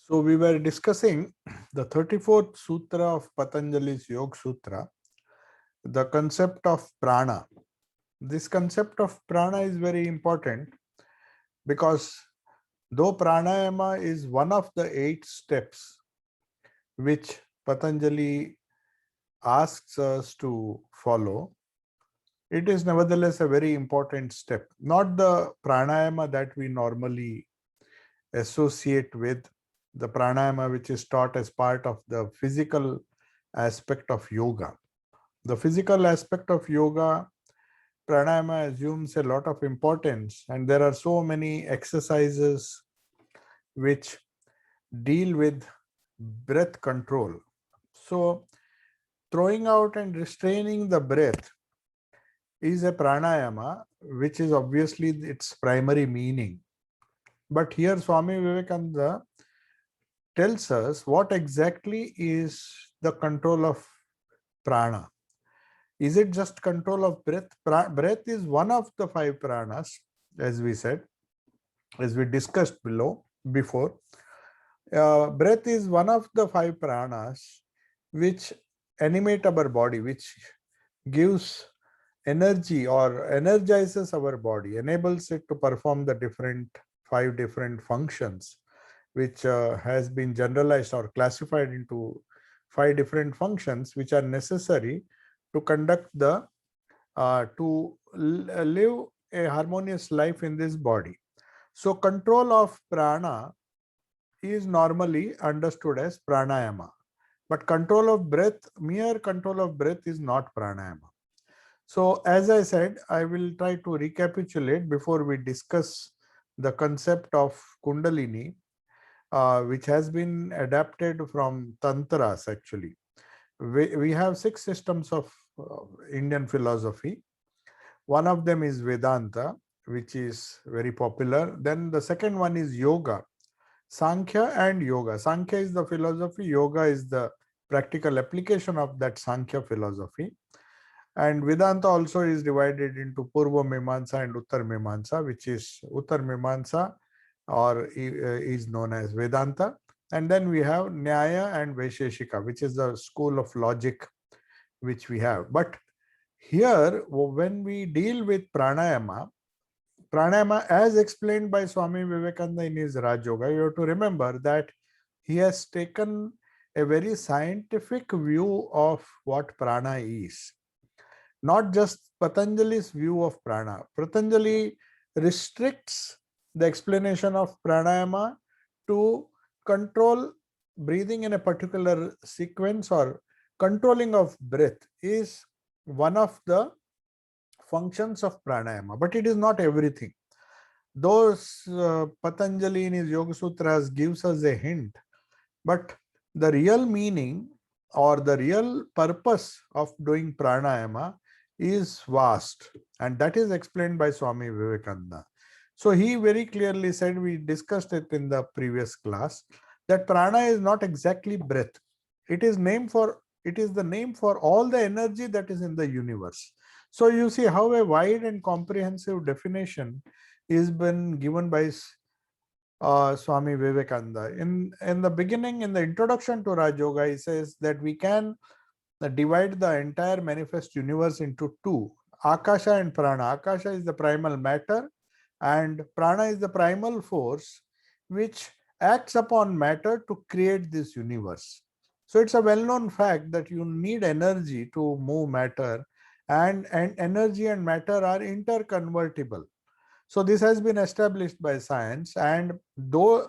So we were discussing the 34th Sutra of Patanjali's Yoga Sutra, the concept of prana. This concept of prana is very important because though pranayama is one of the 8 steps which Patanjali asks us to follow, it is nevertheless a very important step. Not the pranayama that we normally associate with, the pranayama which is taught as part of the physical aspect of yoga. The physical aspect of yoga, pranayama assumes a lot of importance, and there are so many exercises which deal with breath control. So, throwing out and restraining the breath is a pranayama, which is obviously its primary meaning. But here, Swami Vivekananda tells us what exactly is the control of prana. Is it just control of breath? Breath is one of the 5 pranas, as we said, as we discussed before. Breath is one of the 5 pranas which animate our body, which gives energy or energizes our body, enables it to perform the 5 different functions, which has been generalized or classified into 5 different functions which are necessary to conduct to live a harmonious life in this body. So control of prana is normally understood as pranayama, but control of breath, mere control of breath is not pranayama. So as I said, I will try to recapitulate before we discuss the concept of Kundalini, which has been adapted from Tantras actually. We have 6 systems of Indian philosophy. One of them is Vedanta, which is very popular. Then the second one is Yoga, Sankhya and Yoga. Sankhya is the philosophy, Yoga is the practical application of that Sankhya philosophy. And Vedanta also is divided into Purva Mimamsa and Uttar Mimamsa, which is Uttar Mimamsa or is known as Vedanta. And then we have Nyaya and Vaisheshika, which is the school of logic which we have. But here, when we deal with pranayama, as explained by Swami Vivekananda in his Raj Yoga, you have to remember that he has taken a very scientific view of what prana is, not just Patanjali's view of prana. Patanjali restricts the explanation of pranayama to control breathing in a particular sequence, or controlling of breath is one of the functions of pranayama, but it is not everything. Those Patanjali in his Yoga Sutras gives us a hint, but the real meaning or the real purpose of doing pranayama is vast, and that is explained by Swami Vivekananda. So he very clearly said, we discussed it in the previous class, that prana is not exactly breath. It is the name for all the energy that is in the universe. So you see how a wide and comprehensive definition is been given by Swami Vivekananda. In the beginning, in the introduction to Raj Yoga, he says that we can divide the entire manifest universe into 2, Akasha and Prana. Akasha is the primal matter, and Prana is the primal force which acts upon matter to create this universe. So it's a well-known fact that you need energy to move matter, and energy and matter are interconvertible. So this has been established by science, and though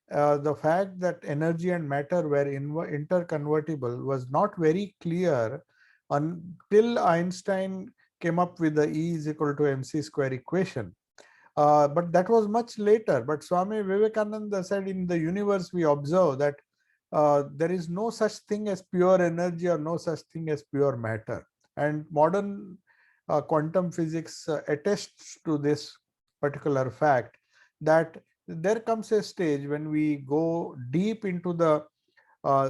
the fact that energy and matter were interconvertible was not very clear until Einstein came up with the E is equal to mc square equation. But that was much later. But Swami Vivekananda said, in the universe we observe that there is no such thing as pure energy or no such thing as pure matter. And modern quantum physics attests to this particular fact, that there comes a stage when we go deep into the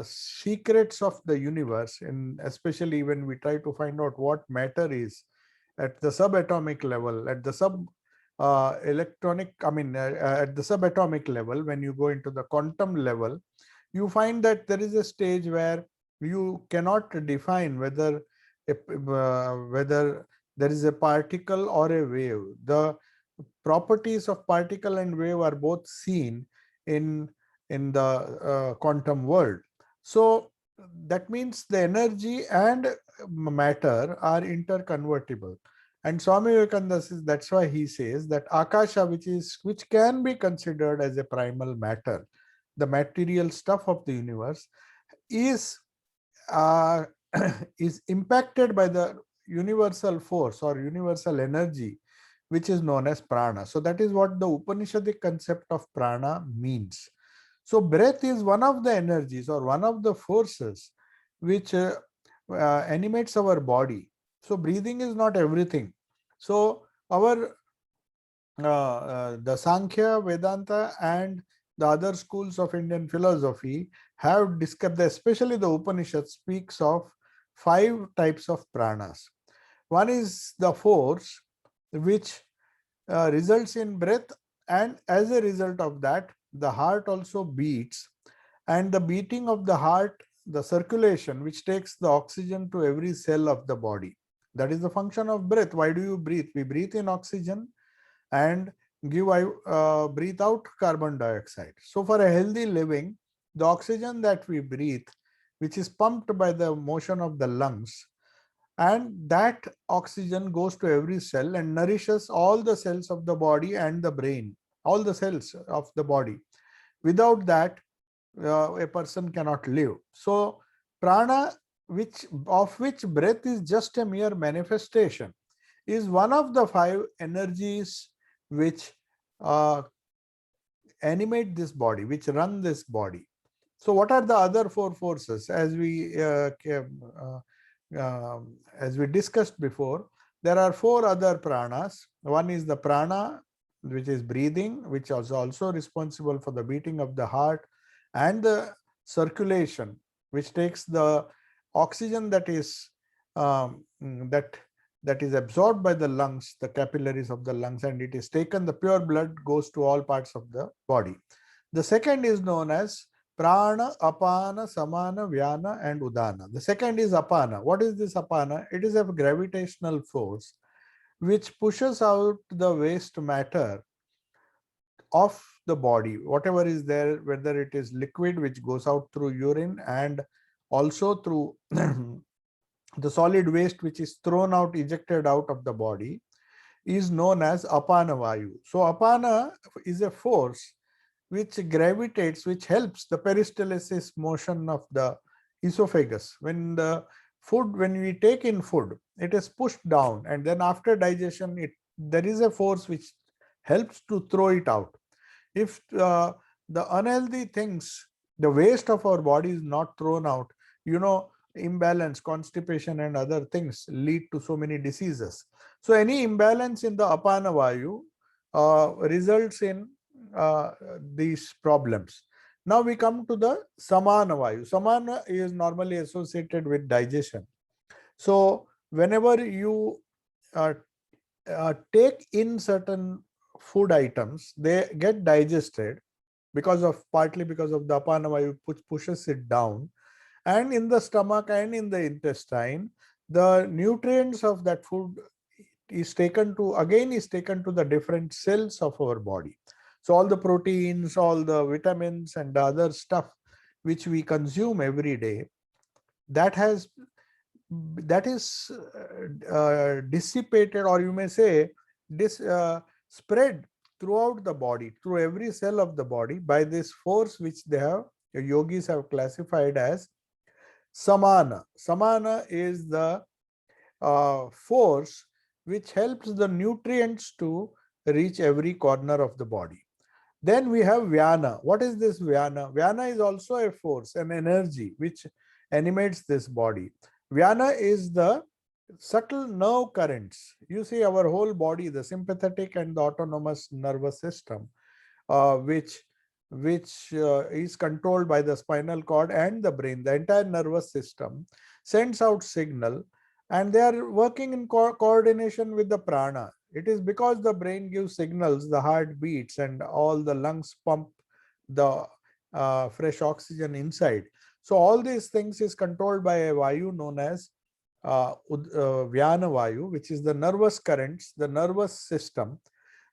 secrets of the universe, and especially when we try to find out what matter is at the subatomic level, at the electronic, at the subatomic level, when you go into the quantum level, you find that there is a stage where you cannot define whether there is a particle or a wave. The properties of particle and wave are both seen in the quantum world. So that means the energy and matter are interconvertible. And Swami Vivekananda says, that's why he says that Akasha, which can be considered as a primal matter, the material stuff of the universe, is uh, is impacted by the universal force or universal energy, which is known as prana. So that is what the Upanishadic concept of prana means. So breath is one of the energies or one of the forces which animates our body. So breathing is not everything. So our the Sankhya, Vedanta, and the other schools of Indian philosophy have discussed, especially the Upanishad speaks of 5 types of pranas. One is the force which results in breath, and as a result of that, the heart also beats, and the beating of the heart, the circulation which takes the oxygen to every cell of the body. That is the function of breath. Why do you breathe? We breathe in oxygen and breathe out carbon dioxide. So for a healthy living, the oxygen that we breathe, which is pumped by the motion of the lungs, and that oxygen goes to every cell and nourishes all the cells of the body and the brain, all the cells of the body. Without that, a person cannot live. So prana, of which breath is just a mere manifestation, is one of the 5 energies which uh, animate this body, which run this body. So what are the other 4 forces? As we discussed before, there are 4 other pranas. One is the prana, which is breathing, which is also responsible for the beating of the heart, and the circulation, which takes the oxygen that is that is absorbed by the lungs, the capillaries of the lungs, and it is taken, the pure blood goes to all parts of the body. The second is known as prana, apana, samana, vyana, and udana. The second is apana. What is this apana? It is a gravitational force which pushes out the waste matter of the body, whatever is there, whether it is liquid which goes out through urine and also through the solid waste which is thrown out, ejected out of the body, is known as apana vayu. So apana is a force which gravitates, which helps the peristalsis motion of the esophagus. When we take in food, it is pushed down, and then after digestion, there is a force which helps to throw it out. If the unhealthy things, the waste of our body is not thrown out, imbalance, constipation, and other things lead to so many diseases. So any imbalance in the apana vayu results in these problems. Now we come to the samana vayu. Samana is normally associated with digestion. So whenever you take in certain food items, they get digested partly because of the apana vayu, which pushes it down, and in the stomach and in the intestine, the nutrients of that food is taken to the different cells of our body. So all the proteins, all the vitamins, and the other stuff which we consume every day, that is dissipated, or you may say spread throughout the body, through every cell of the body, by this force which the yogis have classified as samana. Samana is the force which helps the nutrients to reach every corner of the body. Then we have Vyana. What is this Vyana? Vyana is also a force, an energy which animates this body. Vyana is the subtle nerve currents. You see, our whole body, the sympathetic and the autonomous nervous system, which is controlled by the spinal cord and the brain, the entire nervous system sends out signal, and they are working in coordination with the prana. It is because the brain gives signals, the heart beats, and all the lungs pump the fresh oxygen inside. So all these things is controlled by a vayu known as Vyana Vayu, which is the nervous currents, the nervous system,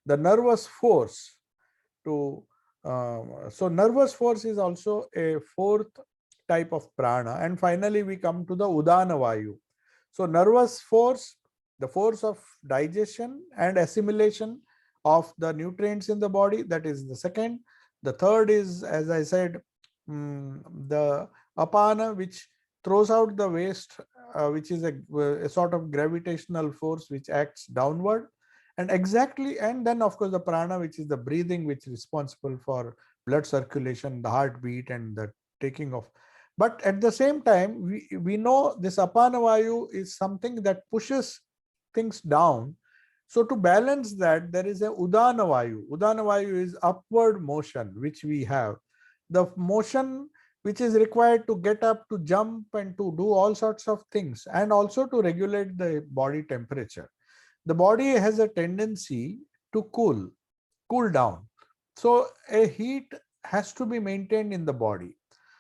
the nervous force to so nervous force is also a fourth type of prana. And finally we come to the Udana Vayu. So nervous force, the force of digestion and assimilation of the nutrients in the body, that is the second. The third is, as I said, the apana, which throws out the waste, which is a sort of gravitational force which acts downward. And exactly, and then of course the prana, which is the breathing, which is responsible for blood circulation, the heartbeat, and the taking of. But at the same time, we know this apana vayu is something that pushes things down. So to balance that, there is a udana vayu. Udana vayu is upward motion, which we have. The motion which is required to get up, to jump, and to do all sorts of things, and also to regulate the body temperature. The body has a tendency to cool down. So a heat has to be maintained in the body.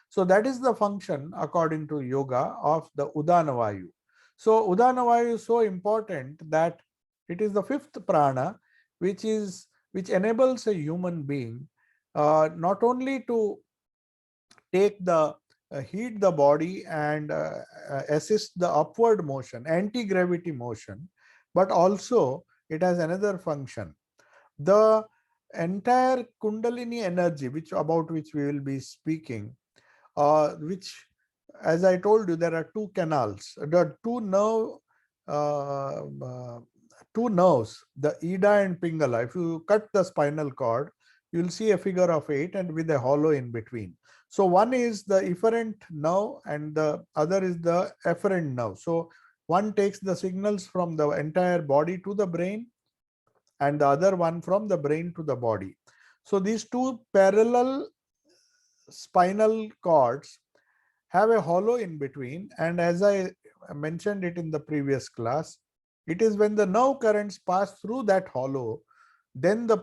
So that is the function, according to yoga, of the Udana Vayu. So Udana Vayu is so important that it is the fifth prana, which enables a human being not only to take the heat the body and assist the upward motion, anti-gravity motion, but also it has another function. The entire Kundalini energy, about which we will be speaking, which, as I told you, there are two canals, the uh, uh, two nerves, the Ida and Pingala. If you cut the spinal cord, you will see a figure of 8 and with a hollow in between. So one is the efferent nerve and the other is the efferent nerve. So one takes the signals from the entire body to the brain, and the other one from the brain to the body. So these two parallel spinal cords have a hollow in between, and as I mentioned it in the previous class, it is when the nerve currents pass through that hollow, then the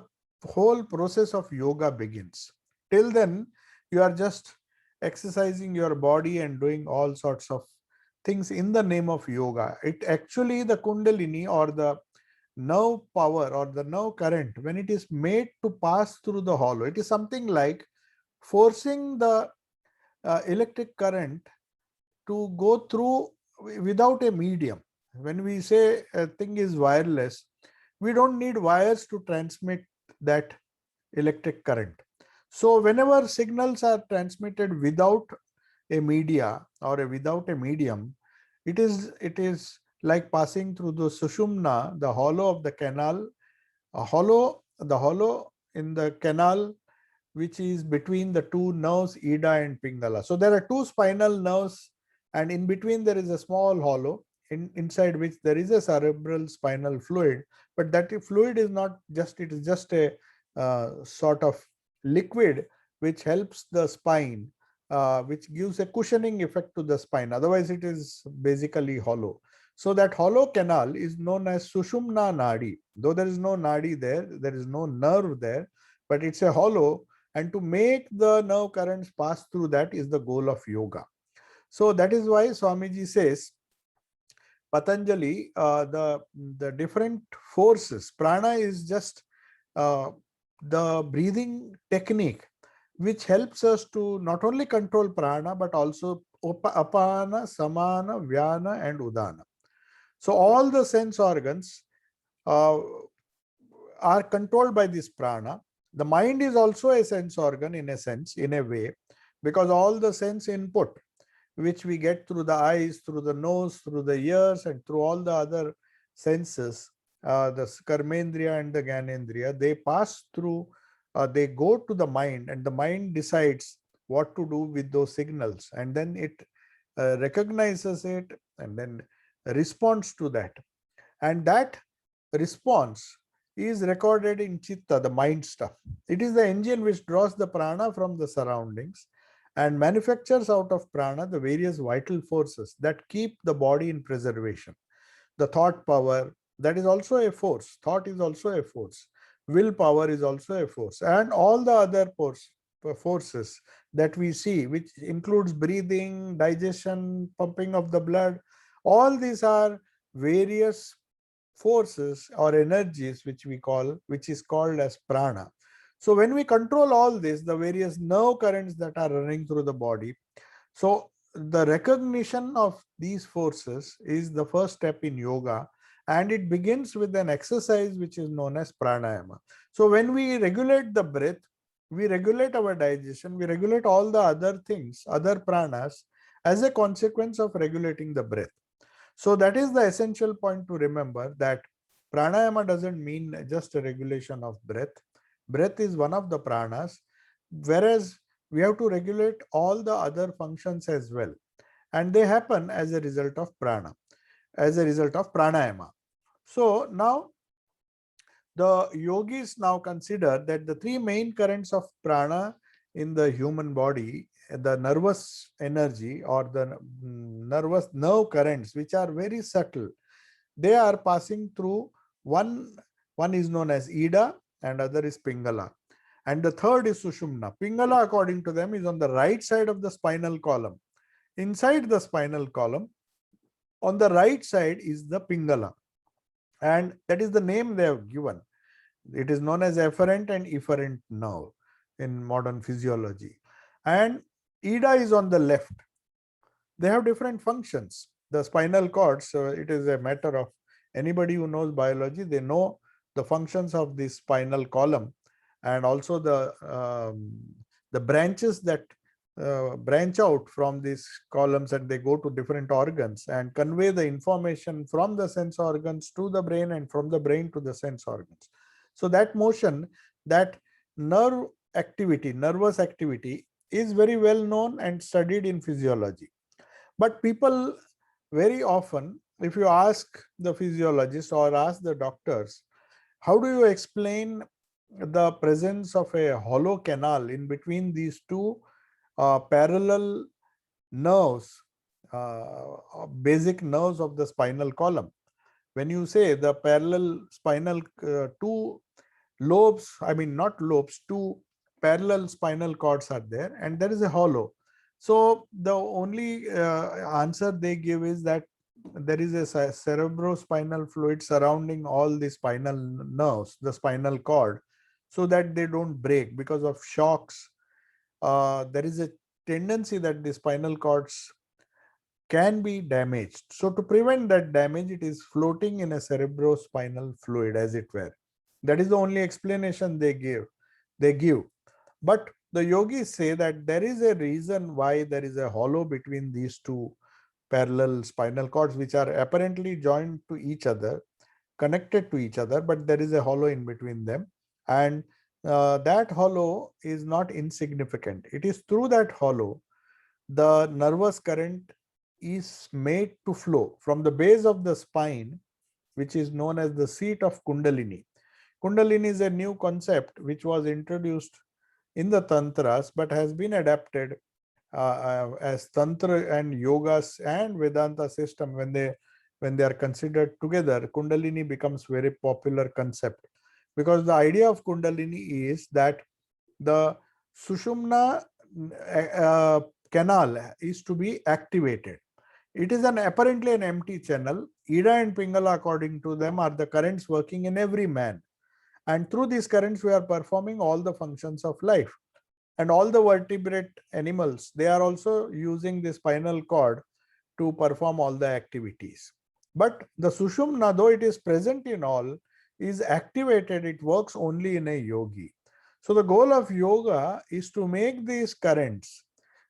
whole process of yoga begins. Till then, you are just exercising your body and doing all sorts of things in the name of yoga. It actually, the Kundalini or the nerve power or the nerve current, when it is made to pass through the hollow, it is something like forcing the electric current to go through without a medium. When we say a thing is wireless, we don't need wires to transmit that electric current. So whenever signals are transmitted without a media or without a medium, it is like passing through the sushumna, the hollow of the canal, the hollow in the canal which is between the two nerves, Ida and Pingala. So there are two spinal nerves, and in between there is a small hollow, inside which there is a cerebral spinal fluid. But that fluid is not just, it is just a sort of liquid which helps the spine, which gives a cushioning effect to the spine. Otherwise, it is basically hollow. So that hollow canal is known as Sushumna Nadi. Though there is no Nadi there, there is no nerve there, but it's a hollow, and to make the nerve currents pass through that is the goal of yoga. So that is why Swamiji says, Patanjali, the different forces, prana is just the breathing technique which helps us to not only control prana but also apana, samana, vyana, and udana. So all the sense organs uh, are controlled by this prana. The mind is also a sense organ in a sense, in a way, because all the sense input which we get through the eyes, through the nose, through the ears, and through all the other senses, the karmendriya and the gyanendriya, they pass through, they go to the mind, and the mind decides what to do with those signals, and then it recognizes it and then responds to that. And that response is recorded in chitta, the mind stuff. It is the engine which draws the prana from the surroundings and manufactures out of prana the various vital forces that keep the body in preservation. The thought power, That is also a force. Thought is also a force. Willpower is also a force. And all the other forces that we see, which includes breathing, digestion, pumping of the blood, all these are various forces or energies which is called as prana. So when we control all this, the various nerve currents that are running through the body, so the recognition of these forces is the first step in yoga, and it begins with an exercise which is known as pranayama. So when we regulate the breath, we regulate our digestion, we regulate all the other things, other pranas, as a consequence of regulating the breath. So that is the essential point to remember, that pranayama doesn't mean just a regulation of breath. Breath is one of the pranas, whereas we have to regulate all the other functions as well. And they happen as a result of prana, as a result of pranayama. So now the yogis now consider that the three main currents of prana in the human body, the nervous energy or the nervous nerve currents, which are very subtle, they are passing through one is known as Ida and other is Pingala. And the third is Sushumna. Pingala, according to them, is on the right side of the spinal column. Inside the spinal column, on the right side is the Pingala. And that is the name they have given. It is known as efferent and efferent nerve in modern physiology. And Ida is on the left. They have different functions. The spinal cord, so it is a matter of anybody who knows biology, they know the functions of the spinal column, and also the branches that branch out from these columns, and they go to different organs and convey the information from the sense organs to the brain and from the brain to the sense organs. So that motion, that nervous activity is very well known and studied in physiology. But people very often, if you ask the physiologist or ask the doctors, how do you explain the presence of a hollow canal in between these two parallel nerves, basic nerves of the spinal column? When you say the parallel spinal, two lobes, I mean not lobes, two parallel spinal cords are there and there is a hollow. So the only answer they give is that there is a cerebrospinal fluid surrounding all the spinal nerves, the spinal cord, so that they don't break because of shocks. There is a tendency that the spinal cords can be damaged. So to prevent that damage, it is floating in a cerebrospinal fluid, as it were. That is the only explanation they give. But the yogis say that there is a reason why there is a hollow between these two parallel spinal cords, which are apparently joined to each other, connected to each other, but there is a hollow in between them. And that hollow is not insignificant. It is through that hollow the nervous current is made to flow from the base of the spine, which is known as the seat of Kundalini. Kundalini is a new concept which was introduced in the Tantras but has been adapted as Tantra and Yogas and Vedanta system. When they are considered together, Kundalini becomes very popular concept, because the idea of Kundalini is that the Sushumna canal is to be activated. It is apparently an empty channel. Ida and Pingala, according to them, are the currents working in every man. And through these currents, we are performing all the functions of life. And all the vertebrate animals, they are also using the spinal cord to perform all the activities. But the Sushumna, though it is present in all, is activated, it works only in a yogi. So the goal of yoga is to make these currents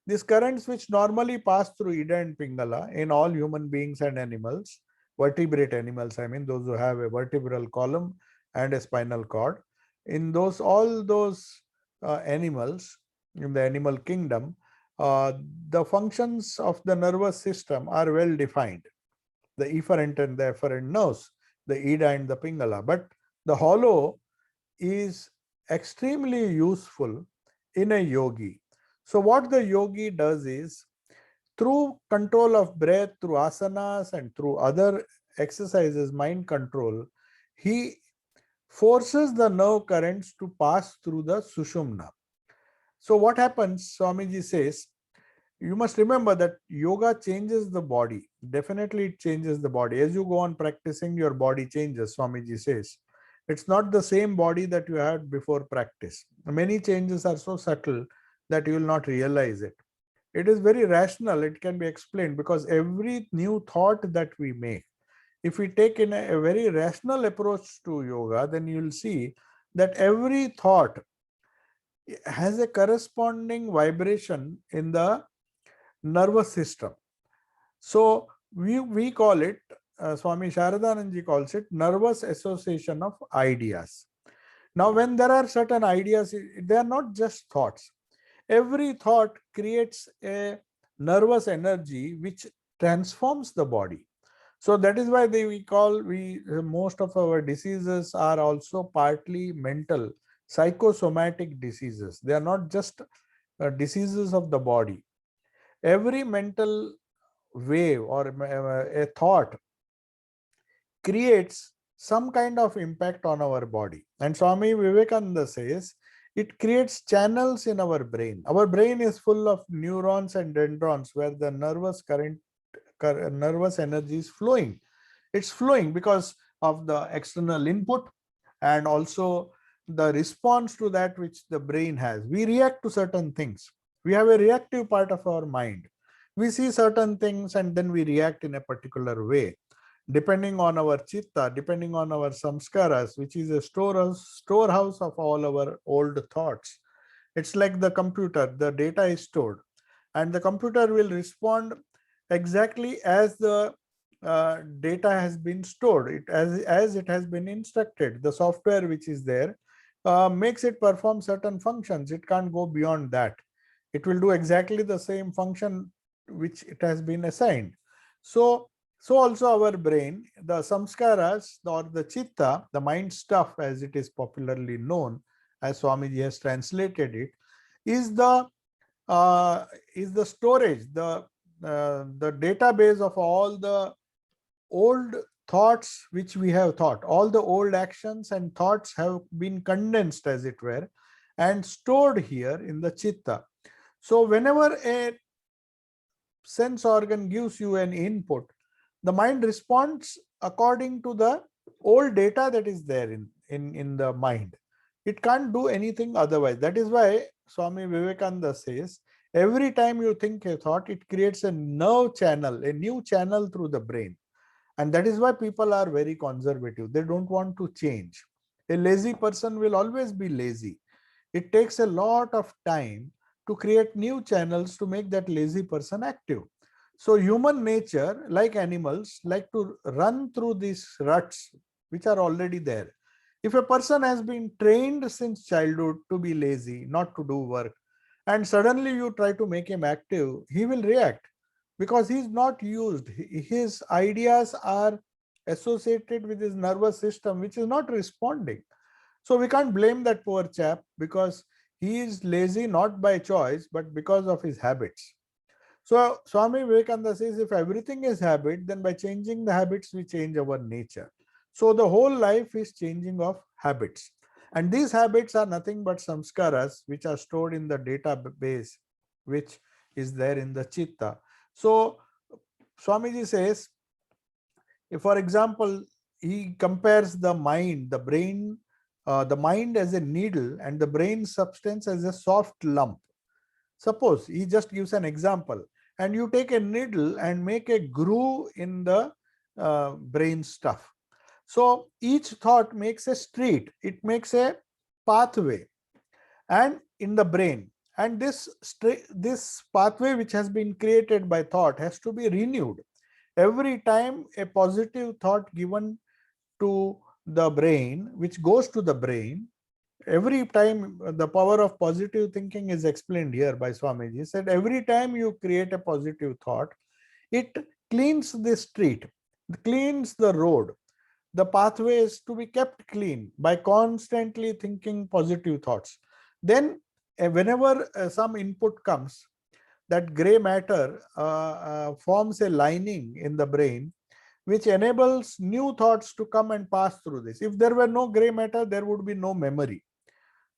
which normally pass through Ida and Pingala in all human beings and animals, vertebrate animals, I mean those who have a vertebral column and a spinal cord, in all those animals in the animal kingdom, the functions of the nervous system are well defined. The efferent and the efferent nerves, the Ida and the Pingala. But the hollow is extremely useful in a yogi. So what the yogi does is, through control of breath, through asanas and through other exercises mind control, he forces the nerve currents to pass through the Sushumna. So what happens, Swamiji says, you must remember that yoga changes the body. Definitely it changes the body. As you go on practicing, your body changes, Swamiji says. It's not the same body that you had before practice. Many changes are so subtle that you will not realize it. It is very rational. It can be explained because every new thought that we make, if we take in a very rational approach to yoga, then you will see that every thought has a corresponding vibration in the nervous system. So we call it, Swami Sharadanandji calls it nervous association of ideas. Now, when there are certain ideas, they are not just thoughts. Every thought creates a nervous energy which transforms the body. So that is why we most of our diseases are also partly mental, psychosomatic diseases. They are not just diseases of the body. Every mental wave or a thought creates some kind of impact on our body. And Swami Vivekananda says it creates channels in our brain. Our brain is full of neurons and dendrons where the nervous energy is flowing. It's flowing because of the external input and also the response to that which the brain has. We react to certain things. We have a reactive part of our mind. We see certain things and then we react in a particular way depending on our chitta, depending on our samskaras, which is a storehouse of all our old thoughts. It's like the computer, the data is stored, and the computer will respond exactly as the data has been stored, as it has been instructed. The software which is there makes it perform certain functions. It can't go beyond that. It will do exactly the same function which it has been assigned. So also our brain, the samskaras or the chitta, the mind stuff as it is popularly known, as Swamiji has translated it, is the uh, storage, the database of all the old thoughts which we have thought. All the old actions and thoughts have been condensed, as it were, and stored here in the chitta. So whenever a sense organ gives you an input, the mind responds according to the old data that is there in the mind. It can't do anything otherwise. That is why Swami Vivekananda says, every time you think a thought, it creates a nerve channel, a new channel through the brain. And that is why people are very conservative. They don't want to change. A lazy person will always be lazy. It takes a lot of time to create new channels to make that lazy person active. So human nature, like animals, like to run through these ruts which are already there. If a person has been trained since childhood to be lazy, not to do work, and suddenly you try to make him active, he will react because he is not used. His ideas are associated with his nervous system, which is not responding. So we can't blame that poor chap because he is lazy not by choice, but because of his habits. So Swami Vivekananda says, if everything is habit, then by changing the habits, we change our nature. So the whole life is changing of habits. And these habits are nothing but samskaras, which are stored in the database, which is there in the chitta. So Swamiji says, if, for example, he compares the mind, the brain, the mind as a needle and the brain substance as a soft lump. Suppose he just gives an example, and you take a needle and make a groove in the brain stuff. So each thought makes a street, it makes a pathway, and in the brain. And this pathway which has been created by thought has to be renewed. Every time a positive thought given to the brain, which goes to the brain, every time the power of positive thinking is explained here by Swamiji. He said every time you create a positive thought, it cleans the street, cleans the road. The pathway is to be kept clean by constantly thinking positive thoughts. Then whenever some input comes, that gray matter forms a lining in the brain which enables new thoughts to come and pass through this. If there were no gray matter, there would be no memory.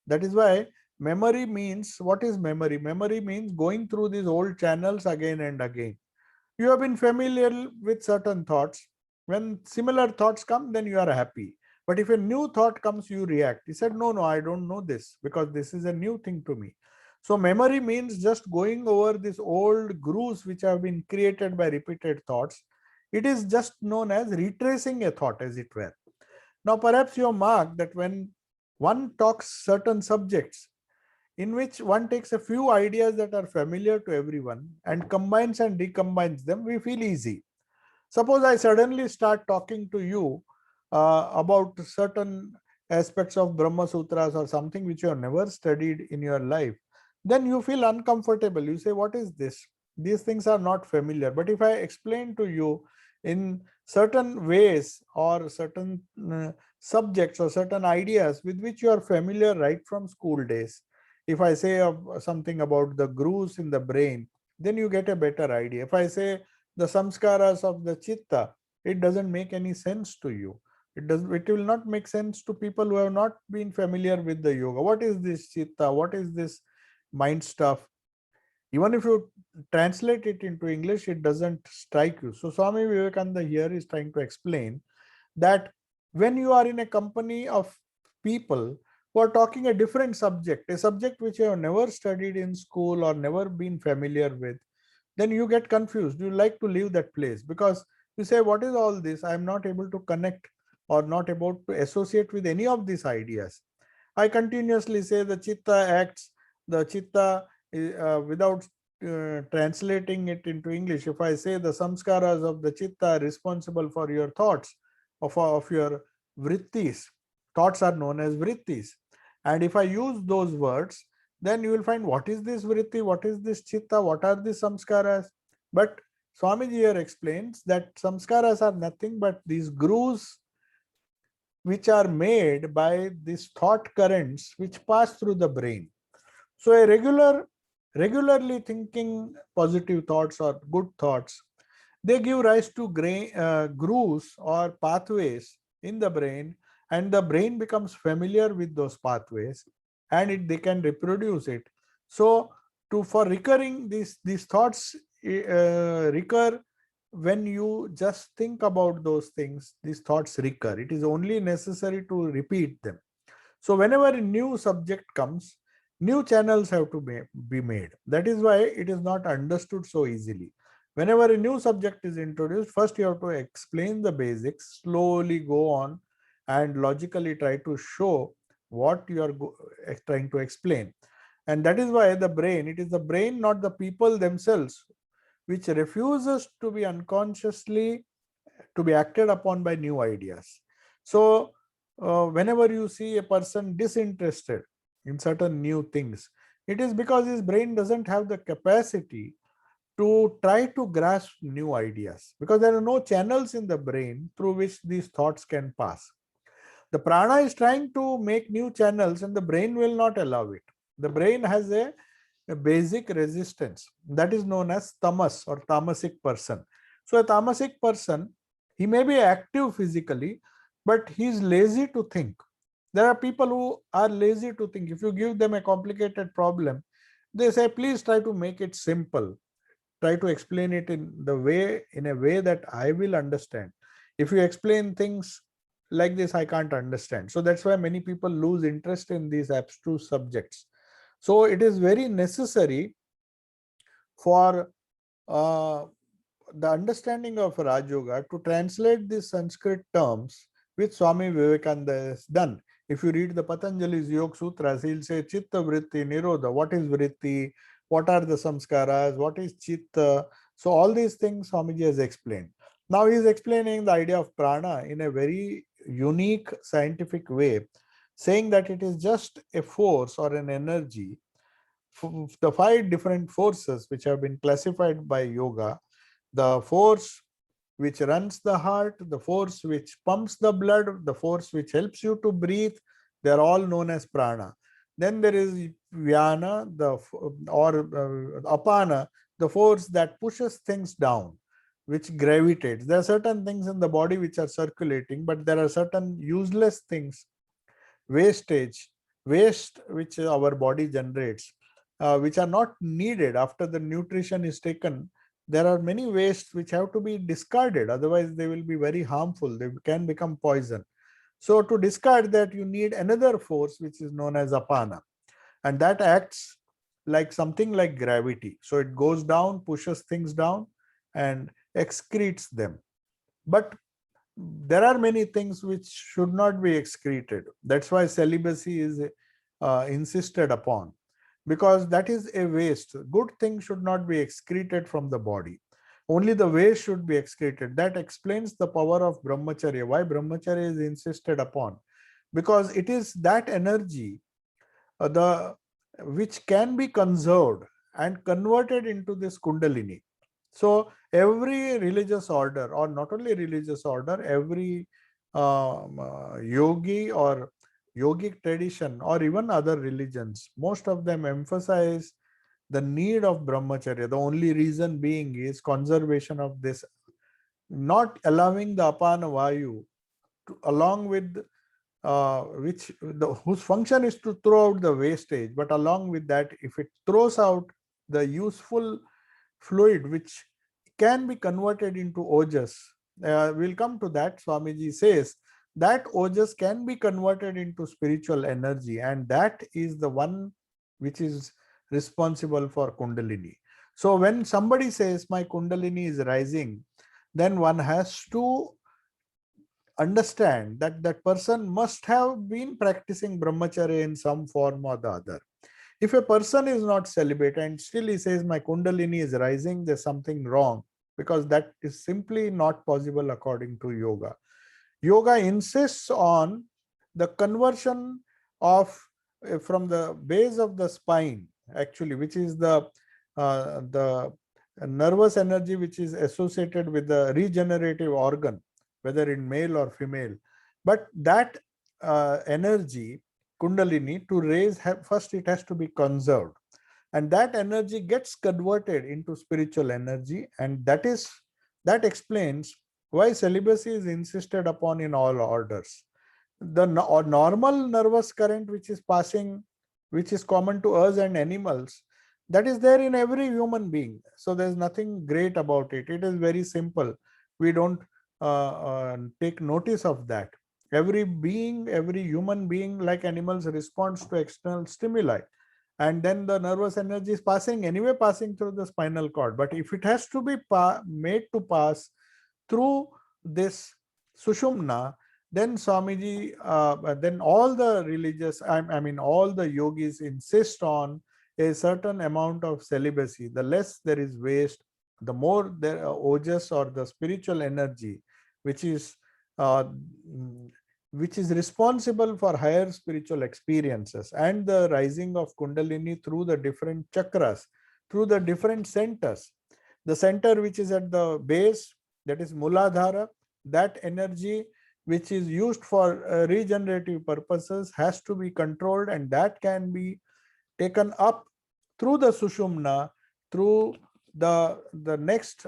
That is why memory means, what is memory? Memory means going through these old channels again and again. You have been familiar with certain thoughts. When similar thoughts come, then you are happy. But if a new thought comes, you react. He said, no, I don't know this because this is a new thing to me. So memory means just going over these old grooves which have been created by repeated thoughts. It is just known as retracing a thought, as it were. Now, perhaps you have marked that when one talks certain subjects, in which one takes a few ideas that are familiar to everyone and combines and recombines them, we feel easy. Suppose I suddenly start talking to you about certain aspects of Brahma Sutras or something which you have never studied in your life, then you feel uncomfortable. You say, what is this? These things are not familiar. But if I explain to you in certain ways or certain subjects or certain ideas with which you are familiar right from school days, if I say something about the grooves in the brain, then you get a better idea. If I say the samskaras of the chitta, it doesn't make any sense to you. It will not make sense to people who have not been familiar with the yoga. What is this chitta? What is this mind stuff? Even if you translate it into English, it doesn't strike you. So Swami Vivekananda here is trying to explain that when you are in a company of people who are talking a different subject, a subject which you have never studied in school or never been familiar with, then you get confused. You like to leave that place because you say, what is all this? I am not able to connect or not able to associate with any of these ideas. I continuously say the chitta acts, the chitta without translating it into English. If I say the samskaras of the chitta are responsible for your thoughts, of your vrittis, thoughts are known as vrittis. And if I use those words, then you will find what is this vritti, what is this chitta, what are these samskaras. But Swamiji here explains that samskaras are nothing but these grooves which are made by these thought currents which pass through the brain. So a regularly thinking positive thoughts or good thoughts, they give rise to grooves or pathways in the brain, and the brain becomes familiar with those pathways, and they can reproduce it. So for recurring, these thoughts recur when you just think about those things. These thoughts recur. It is only necessary to repeat them. So whenever a new subject comes, new channels have to be made. That is why it is not understood so easily. Whenever a new subject is introduced, first you have to explain the basics, slowly go on and logically try to show what you are trying to explain. And that is why the brain, it is the brain, not the people themselves, which refuses to be unconsciously to be acted upon by new ideas. So whenever you see a person disinterested in certain new things, it is because his brain doesn't have the capacity to try to grasp new ideas, because there are no channels in the brain through which these thoughts can pass. The prana is trying to make new channels and the brain will not allow it. The brain has a basic resistance that is known as tamas or tamasic person. So a tamasic person, he may be active physically, but he is lazy to think. There are people who are lazy to think. If you give them a complicated problem, they say, please try to make it simple. Try to explain it in a way that I will understand. If you explain things like this, I can't understand. So that's why many people lose interest in these abstruse subjects. So it is very necessary for the understanding of Raj Yoga to translate these Sanskrit terms which Swami Vivekananda has done. If you read the Patanjali's Yoga Sutras, he'll say Chitta Vritti Nirodha. What is Vritti? What are the samskaras? What is Chitta? So all these things Swamiji has explained. Now he is explaining the idea of prana in a very unique scientific way, saying that it is just a force or an energy. The five different forces which have been classified by yoga: the force which runs the heart, the force which pumps the blood, the force which helps you to breathe, they are all known as prana. Then there is vyana, or apana, the force that pushes things down. which gravitates. There are certain things in the body which are circulating, but there are certain useless things, wastage, waste which our body generates, which are not needed after the nutrition is taken. There are many wastes which have to be discarded, otherwise they will be very harmful, they can become poison. So to discard that, you need another force which is known as apana, and that acts like something like gravity. So it goes down, pushes things down and excretes them. But there are many things which should not be excreted. That's why celibacy is insisted upon, because that is a waste. Good things should not be excreted from the body. Only the waste should be excreted. That explains the power of brahmacharya, why brahmacharya is insisted upon, because it is that energy the which can be conserved and converted into this kundalini. So every religious order, or not only religious order, every yogi or yogic tradition, or even other religions, most of them emphasize the need of brahmacharya. The only reason being is conservation of this, not allowing the apana vayu to, along with whose function is to throw out the wastage, but along with that, if it throws out the useful fluid which can be converted into ojas, we'll come to that. Swamiji says that ojas can be converted into spiritual energy, and that is the one which is responsible for kundalini. So when somebody says my kundalini is rising, then one has to understand that that person must have been practicing brahmacharya in some form or the other. If a person is not celibate and still he says my kundalini is rising, there's something wrong, because that is simply not possible according to yoga. Yoga insists on the conversion of from the base of the spine, actually, which is the nervous energy which is associated with the regenerative organ, whether in male or female. But that energy, kundalini, to raise, first it has to be conserved, and that energy gets converted into spiritual energy, and that explains why celibacy is insisted upon in all orders. The normal nervous current which is passing, which is common to us and animals, that is there in every human being. So there's nothing great about it. It is very simple. We don't take notice of that. Every being, every human being, like animals, responds to external stimuli, and then the nervous energy is passing through the spinal cord. But if it has to be made to pass through this sushumna, then Swamiji, then all the religious, I mean, all the yogis insist on a certain amount of celibacy. The less there is waste, the more there ojas, or the spiritual energy, which is uh, which is responsible for higher spiritual experiences and the rising of kundalini through the different chakras, through the different centers. The center which is at the base, that is Muladhara, that energy which is used for regenerative purposes has to be controlled, and that can be taken up through the Sushumna, through the next,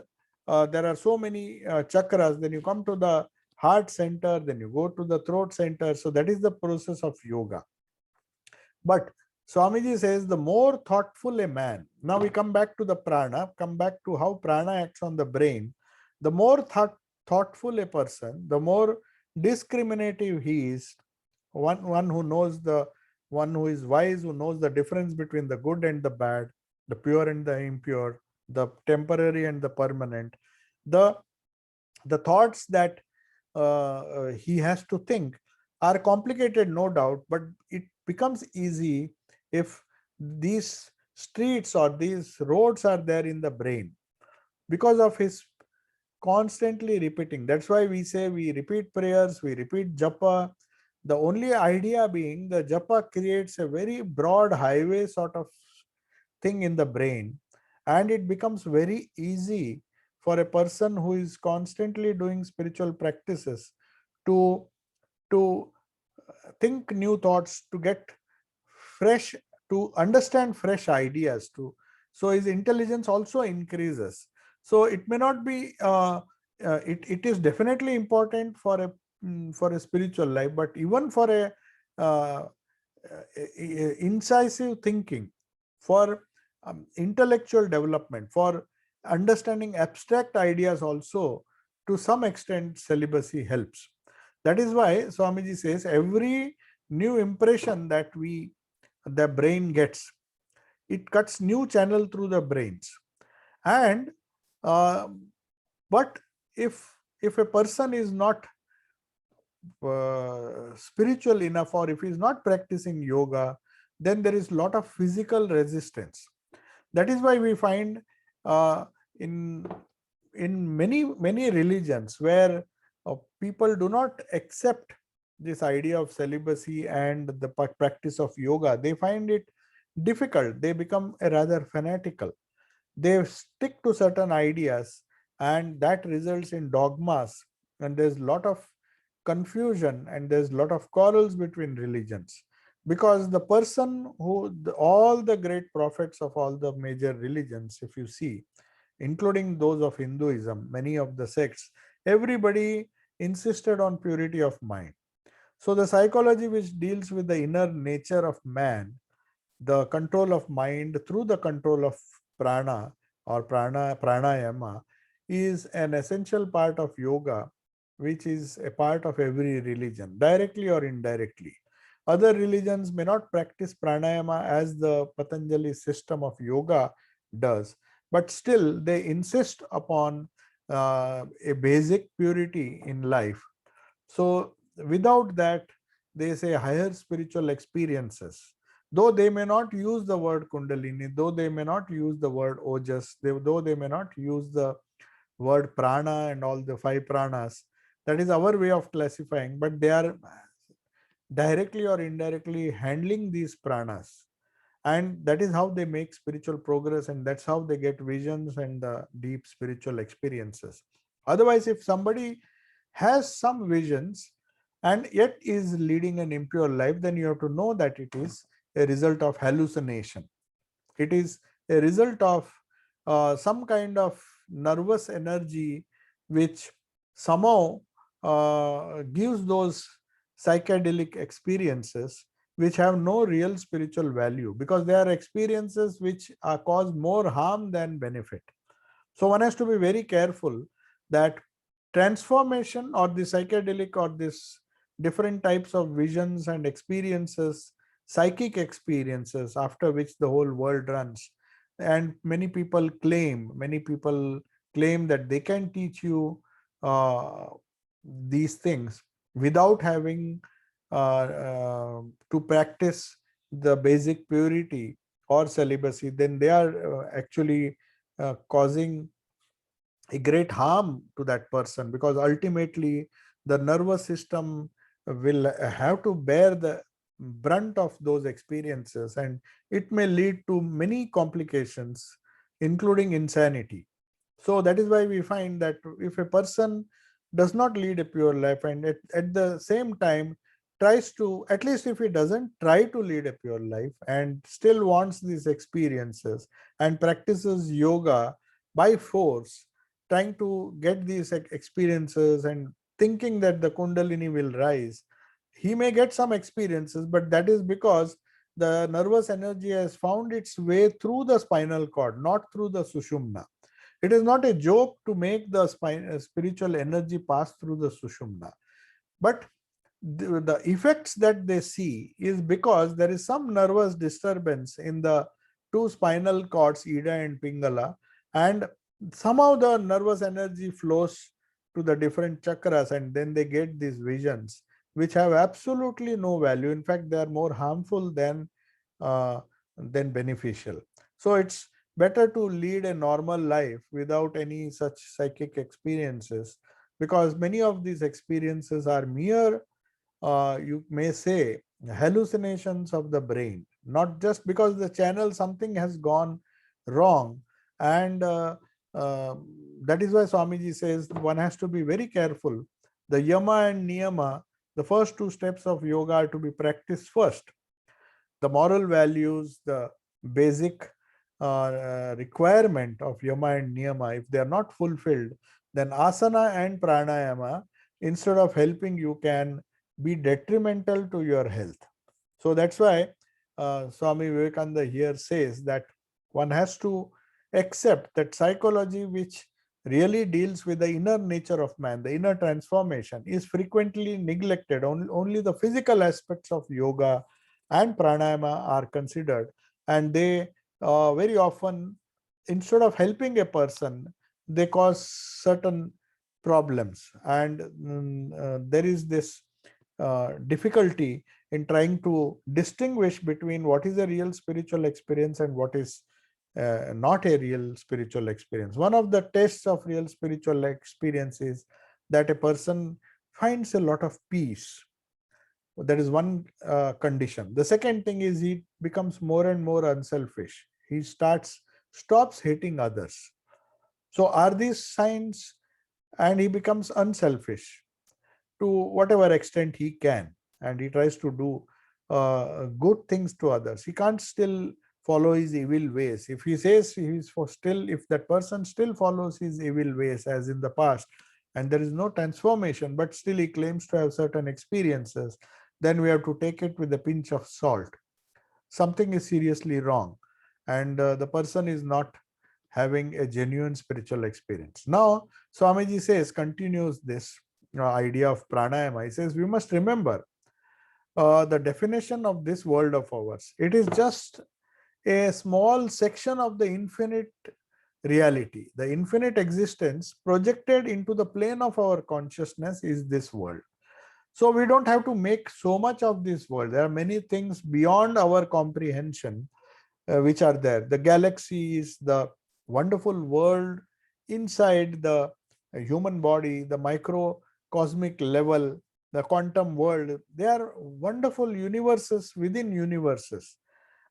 there are so many chakras. Then you come to the heart center, then you go to the throat center. So that is the process of yoga. But Swamiji says the more thoughtful a man, now we come back to the prana, come back to how prana acts on the brain. The more thoughtful a person, the more discriminative he is. One who knows the one who is wise, who knows the difference between the good and the bad, the pure and the impure, the temporary and the permanent. The thoughts that he has to think are complicated, no doubt, but it becomes easy if these streets or these roads are there in the brain, because of his constantly repeating. That's why we say we repeat prayers, we repeat japa. The only idea being the japa creates a very broad highway sort of thing in the brain, and it becomes very easy for a person who is constantly doing spiritual practices to to think new thoughts, to get fresh, to understand fresh ideas, to so his intelligence also increases. So it may not be, it is definitely important for a spiritual life, but even for a uh, incisive thinking, for intellectual development, for understanding abstract ideas also, to some extent celibacy helps. That is why Swamiji says every new impression that the brain gets, it cuts new channel through the brains. And uh, but if a person is not spiritual enough, or if he is not practicing yoga, then there is a lot of physical resistance. That is why we find uh, in many religions where people do not accept this idea of celibacy and the practice of yoga, they find it difficult, they become a rather fanatical, they stick to certain ideas, and that results in dogmas, and there's a lot of confusion and there's a lot of quarrels between religions, because the person all the great prophets of all the major religions, if you see, including those of Hinduism, many of the sects, everybody insisted on purity of mind. So the psychology which deals with the inner nature of man, the control of mind through the control of prana or pranayama, is an essential part of yoga, which is a part of every religion, directly or indirectly. Other religions may not practice pranayama as the Patanjali system of yoga does, but still they insist upon a basic purity in life. So without that, they say higher spiritual experiences, though they may not use the word kundalini, though they may not use the word ojas, though they may not use the word prana and all the five pranas, that is our way of classifying, but they are directly or indirectly handling these pranas, and that is how they make spiritual progress, and that's how they get visions and deep spiritual experiences. Otherwise, if somebody has some visions and yet is leading an impure life, then you have to know that it is a result of hallucination. It is a result of some kind of nervous energy which somehow gives those psychedelic experiences which have no real spiritual value, because they are experiences which cause more harm than benefit. So one has to be very careful that transformation or the psychedelic or this different types of visions and experiences, psychic experiences after which the whole world runs. And many people claim that they can teach you uh, these things without having to practice the basic purity or celibacy, then they are actually causing a great harm to that person, because ultimately the nervous system will have to bear the brunt of those experiences, and it may lead to many complications, including insanity. So that is why we find that if a person does not lead a pure life, and at the same time tries to, at least if he doesn't try to lead a pure life and still wants these experiences and practices yoga by force, trying to get these experiences and thinking that the kundalini will rise, he may get some experiences, but that is because the nervous energy has found its way through the spinal cord, not through the sushumna. It is not a joke to make the spiritual energy pass through the sushumna, but the effects that they see is because there is some nervous disturbance in the two spinal cords, Ida and Pingala, and somehow the nervous energy flows to the different chakras, and then they get these visions which have absolutely no value. In fact, they are more harmful uh, than beneficial. So it's better to lead a normal life without any such psychic experiences, because many of these experiences are mere, you may say, hallucinations of the brain, not just because the channel something has gone wrong. And uh, that is why Swamiji says one has to be very careful. The yama and niyama, the first two steps of yoga, are to be practiced first. The moral values, the basic requirement of yama and niyama, if they are not fulfilled, then asana and pranayama, instead of helping you, can be detrimental to your health. So that's why Swami Vivekananda here says that one has to accept that psychology, which really deals with the inner nature of man, the inner transformation, is frequently neglected. Only the physical aspects of yoga and pranayama are considered, and they very often, instead of helping a person, they cause certain problems. And there is this difficulty in trying to distinguish between what is a real spiritual experience and what is not a real spiritual experience. One of the tests of real spiritual experience is that a person finds a lot of peace. That is one condition. The second thing is he becomes more and more unselfish. He stops hating others. So are these signs? And he becomes unselfish to whatever extent he can, and he tries to do good things to others. He can't still follow his evil ways. If he says if that person still follows his evil ways as in the past, and there is no transformation, but still he claims to have certain experiences, then we have to take it with a pinch of salt. Something is seriously wrong, and the person is not having a genuine spiritual experience. Now, Swamiji continues this idea of pranayama. He says, we must remember the definition of this world of ours. It is just a small section of the infinite reality. The infinite existence projected into the plane of our consciousness is this world. So we don't have to make so much of this world. There are many things beyond our comprehension which are there. The galaxies, the wonderful world inside the human body, the microcosmic level, the quantum world, they are wonderful universes within universes.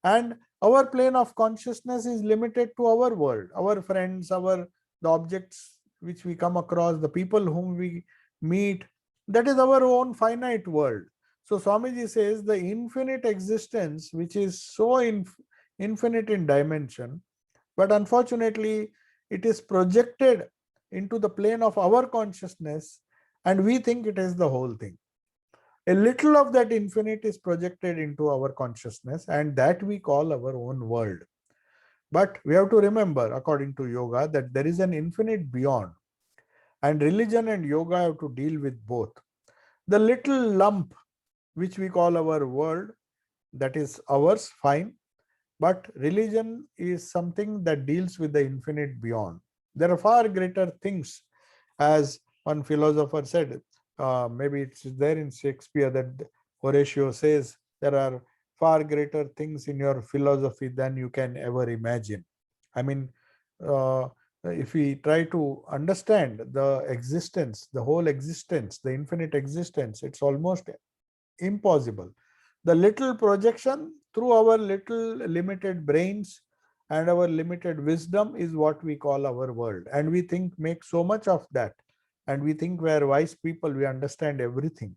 And our plane of consciousness is limited to our world, our friends, the objects which we come across, the people whom we meet. That is our own finite world. So Swamiji says the infinite existence, which is so infinite in dimension, but unfortunately it is projected into the plane of our consciousness, and we think it is the whole thing. A little of that infinite is projected into our consciousness, and that we call our own world. But we have to remember, according to yoga, that there is an infinite beyond, and religion and yoga have to deal with both. The little lump which we call our world, that is ours, fine, but religion is something that deals with the infinite beyond. There are far greater things, as one philosopher said. Maybe it's there in Shakespeare that Horatio says there are far greater things in your philosophy than you can ever imagine. I mean, if we try to understand the existence, the whole existence, the infinite existence, it's almost impossible. The little projection through our little limited brains and our limited wisdom is what we call our world. And we make so much of that. And we think we are wise people, we understand everything.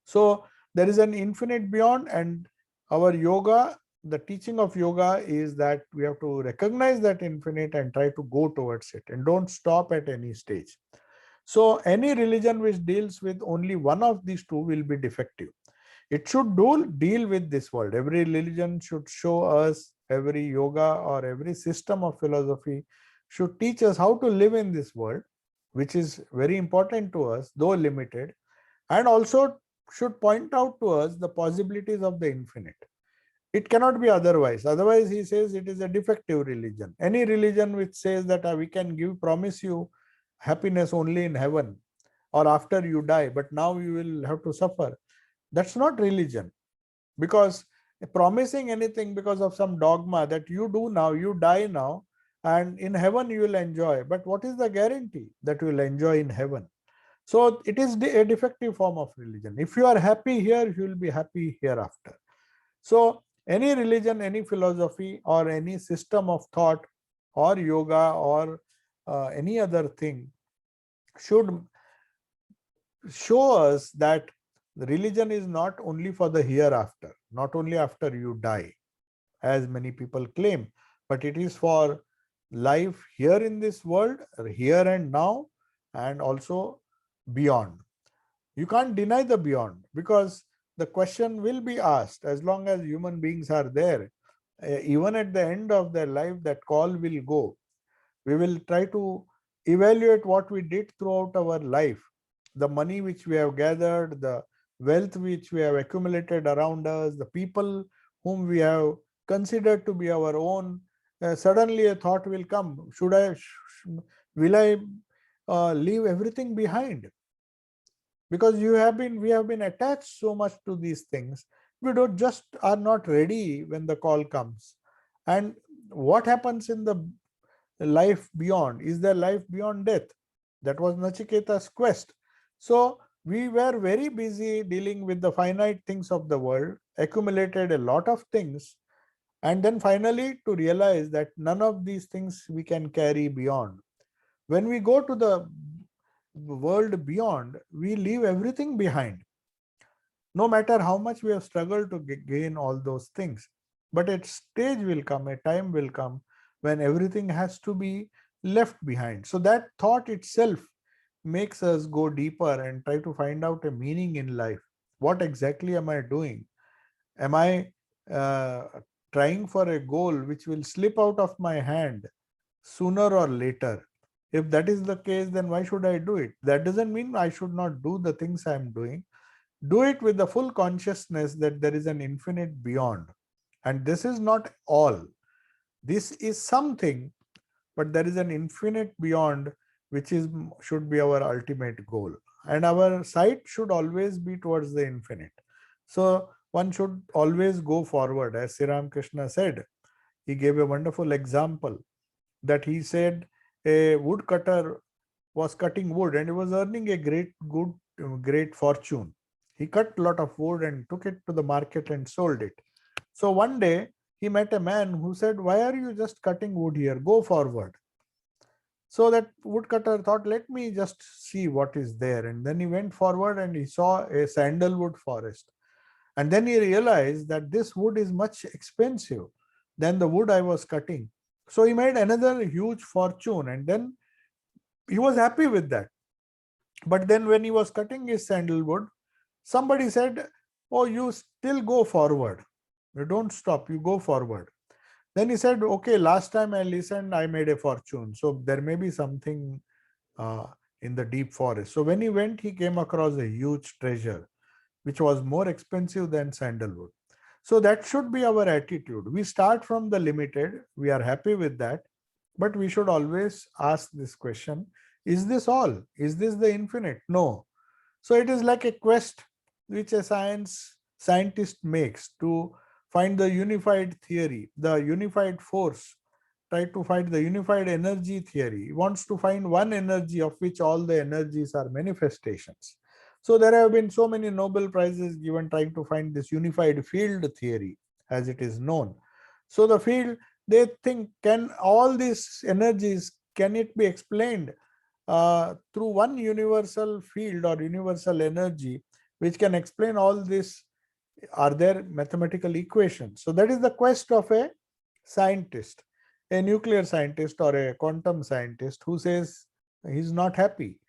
So there is an infinite beyond, and our yoga, the teaching of yoga is that we have to recognize that infinite and try to go towards it, and don't stop at any stage. So any religion which deals with only one of these two will be defective. It should deal with this world. Every religion should show us, every yoga or every system of philosophy should teach us how to live in this world, which is very important to us, though limited, and also should point out to us the possibilities of the infinite. It cannot be otherwise. Otherwise, he says it is a defective religion. Any religion which says that we can promise you happiness only in heaven or after you die, but now you will have to suffer. That's not religion, because promising anything because of some dogma that you do now, you die now, and in heaven you will enjoy. But what is the guarantee that you will enjoy in heaven? So it is a defective form of religion. If you are happy here, you will be happy hereafter. So any religion, any philosophy, or any system of thought, or yoga, or any other thing should show us that the religion is not only for the hereafter, not only after you die, as many people claim. but it is for life here in this world, here and now, and also beyond. You can't deny the beyond, because the question will be asked as long as human beings are there. Even at the end of their life, that call will go. We will try to evaluate what we did throughout our life, the money which we have gathered, the wealth which we have accumulated around us, the people whom we have considered to be our own. Suddenly a thought will come, will I leave everything behind? Because we have been attached so much to these things, we don't just are not ready when the call comes. And what happens in the life beyond? Is there life beyond death? That was Nachiketa's quest. So we were very busy dealing with the finite things of the world, accumulated a lot of things, and then finally to realize that none of these things we can carry beyond. When we go to the world beyond, we leave everything behind, no matter how much we have struggled to gain all those things. But a stage will come, a time will come when everything has to be left behind. So that thought itself makes us go deeper and try to find out a meaning in life. What exactly am I doing? Am I uh, trying for a goal which will slip out of my hand sooner or later? If that is the case, then why should I do it? That doesn't mean I should not do the things I'm doing. Do it with the full consciousness that there is an infinite beyond. And this is not all. This is something, but there is an infinite beyond, which is should be our ultimate goal. And our sight should always be towards the infinite. So one should always go forward. As Sri Ramakrishna said, he gave a wonderful example that he said a woodcutter was cutting wood and he was earning a great fortune. He cut a lot of wood and took it to the market and sold it. So one day he met a man who said, "Why are you just cutting wood here? Go forward." So that woodcutter thought, "Let me just see what is there." And then he went forward and he saw a sandalwood forest. And then he realized that this wood is much expensive than the wood I was cutting. So he made another huge fortune, and then he was happy with that. But then when he was cutting his sandalwood, somebody said, "Oh, you still go forward. You don't stop, you go forward." Then he said, "Okay, last time I listened, I made a fortune. So there may be something uh, in the deep forest." So when he went, he came across a huge treasure, which was more expensive than sandalwood. So that should be our attitude. We start from the limited, we are happy with that, but we should always ask this question: is this all? Is this the infinite? No. So it is like a quest which a scientist makes to find the unified theory, the unified force, try to find the unified energy theory. He wants to find one energy of which all the energies are manifestations. So there have been so many Nobel Prizes given trying to find this unified field theory, as it is known. So the field, they think, can all these energies, can it be explained through one universal field or universal energy which can explain all this? Are there mathematical equations? So that is the quest of a scientist, a nuclear scientist or a quantum scientist who says he's not happy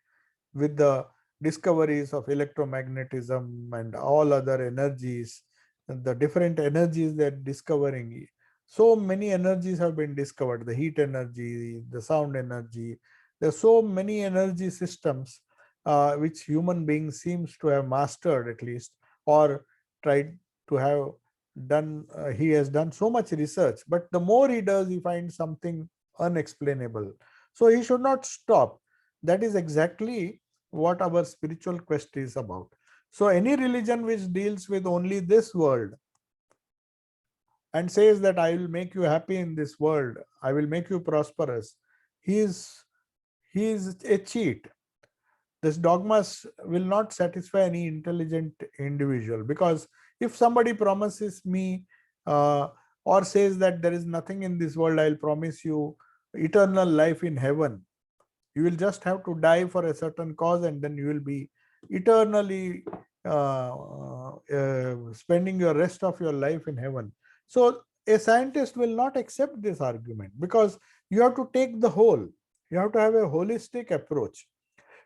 with the discoveries of electromagnetism and all other energies, the different energies they're discovering. So many energies have been discovered: the heat energy, the sound energy. There are so many energy systems which human beings seems to have mastered, at least, or tried to have done. He has done so much research, but the more he does, he finds something unexplainable. So he should not stop. That is exactly what our spiritual quest is about. So any religion which deals with only this world and says that I will make you happy in this world, I will make you prosperous, he is a cheat. This dogmas will not satisfy any intelligent individual, because if somebody promises me uh, or says that there is nothing in this world, I'll promise you eternal life in heaven. You will just have to die for a certain cause, and then you will be eternally spending your rest of your life in heaven. So a scientist will not accept this argument, because you have to take the whole. You have to have a holistic approach.